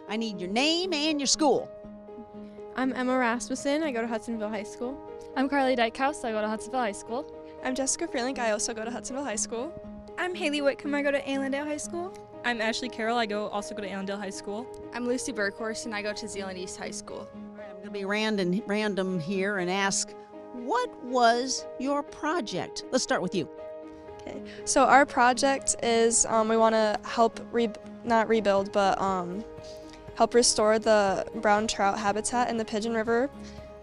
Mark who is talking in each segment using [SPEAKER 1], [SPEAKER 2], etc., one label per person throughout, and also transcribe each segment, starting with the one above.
[SPEAKER 1] I need your name and your school.
[SPEAKER 2] I'm Emma Rasmussen. I go to Hudsonville High School.
[SPEAKER 3] I'm Carly Dykehouse. I go to Hudsonville High School.
[SPEAKER 4] I'm Jessica Freelink. I also go to Hudsonville High School.
[SPEAKER 5] I'm Haley Whitcomb. I go to Allendale High School.
[SPEAKER 6] I'm Ashley Carroll. I also go to Allendale High School.
[SPEAKER 7] I'm Lucy Burkhorst, and I go to Zeeland East High School.
[SPEAKER 1] All right, I'm going to be random here and ask, what was your project? Let's start with you.
[SPEAKER 4] Okay, so our project is we want to help not rebuild, but help restore the brown trout habitat in the Pigeon River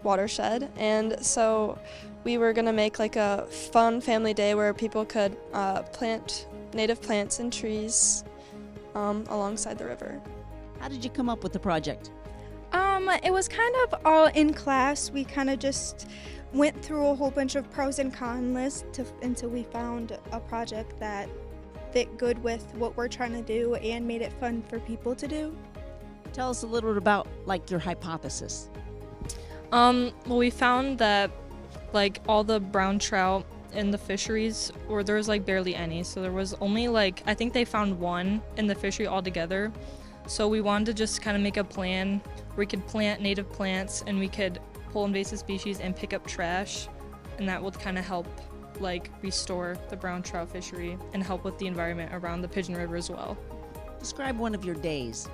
[SPEAKER 4] watershed. And so we were going to make like a fun family day where people could plant native plants and trees alongside the river.
[SPEAKER 1] How did you come up with the project?
[SPEAKER 5] It was kind of all in class. We kind of just went through a whole bunch of pros and cons lists until we found a project that fit good with what we're trying to do and made it fun for people to do.
[SPEAKER 1] Tell us a little bit about your hypothesis.
[SPEAKER 6] Well, we found that all the brown trout in the fisheries, or there was barely any. So there was only I think they found one in the fishery altogether. So we wanted to just kind of make a plan where we could plant native plants and we could pull invasive species and pick up trash, and that would kind of help restore the brown trout fishery and help with the environment around the Pigeon River as well.
[SPEAKER 1] Describe one of your days.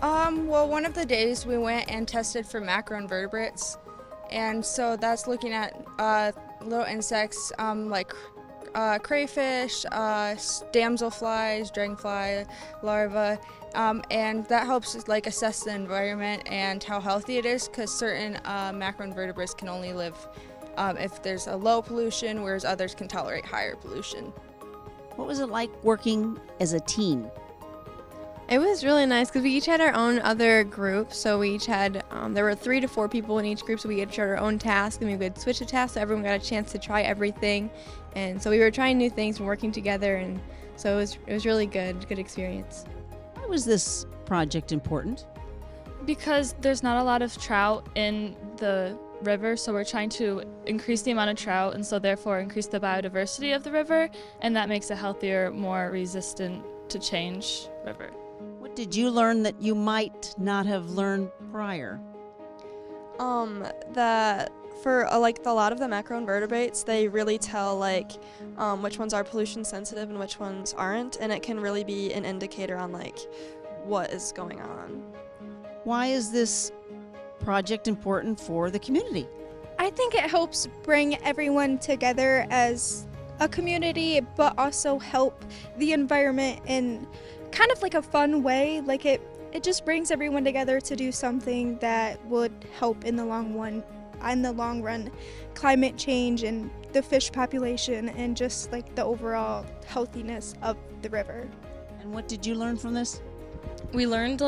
[SPEAKER 7] Well, one of the days we went and tested for macroinvertebrates, and so that's looking at little insects like crayfish, damselflies, dragonfly larvae, and that helps assess the environment and how healthy it is, because certain macroinvertebrates can only live if there's a low pollution, whereas others can tolerate higher pollution.
[SPEAKER 1] What was it like working as a team?
[SPEAKER 2] It was really nice because we each had our own other group. So we each had, there were 3 to 4 people in each group, so we each had our own task, and we would switch the tasks so everyone got a chance to try everything. And so we were trying new things and working together, and so it was really good experience.
[SPEAKER 1] Why was this project important?
[SPEAKER 3] Because there's not a lot of trout in the river, so we're trying to increase the amount of trout and so therefore increase the biodiversity of the river, and that makes a healthier, more resistant to change river.
[SPEAKER 1] What did you learn that you might not have learned prior?
[SPEAKER 4] That for a lot of the macroinvertebrates, they really tell which ones are pollution sensitive and which ones aren't, and it can really be an indicator on what is going on.
[SPEAKER 1] Why is this project important for the community?
[SPEAKER 5] I think it helps bring everyone together as a community, but also help the environment in kind of a fun way. It just brings everyone together to do something that would help in the long run, climate change and the fish population and just the overall healthiness of the river.
[SPEAKER 1] And what did you learn from this?
[SPEAKER 6] We learned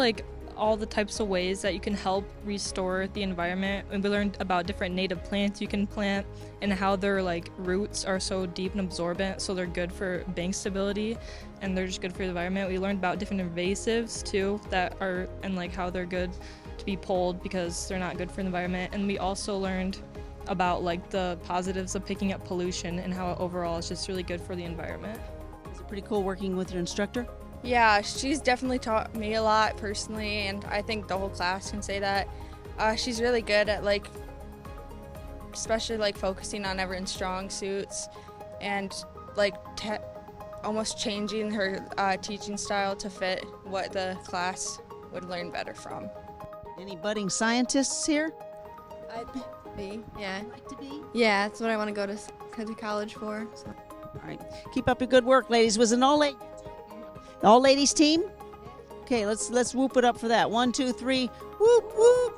[SPEAKER 6] all the types of ways that you can help restore the environment, and we learned about different native plants you can plant and how their roots are so deep and absorbent, so they're good for bank stability and they're just good for the environment. We learned about different invasives too that are, and how they're good to be pulled because they're not good for the environment. And we also learned about the positives of picking up pollution and how overall it's just really good for the environment.
[SPEAKER 1] Was it pretty cool working with your instructor?
[SPEAKER 7] Yeah, she's definitely taught me a lot personally, and I think the whole class can say that. She's really good at especially focusing on everyone's strong suits and almost changing her teaching style to fit what the class would learn better from.
[SPEAKER 1] Any budding scientists here?
[SPEAKER 2] I'd be, yeah.
[SPEAKER 1] Like to be?
[SPEAKER 2] Yeah, that's what I want to go to college for. So.
[SPEAKER 1] All right. Keep up your good work, ladies. Was it an all ladies team? Okay, let's whoop it up for that. 1, 2, 3. Whoop, whoop.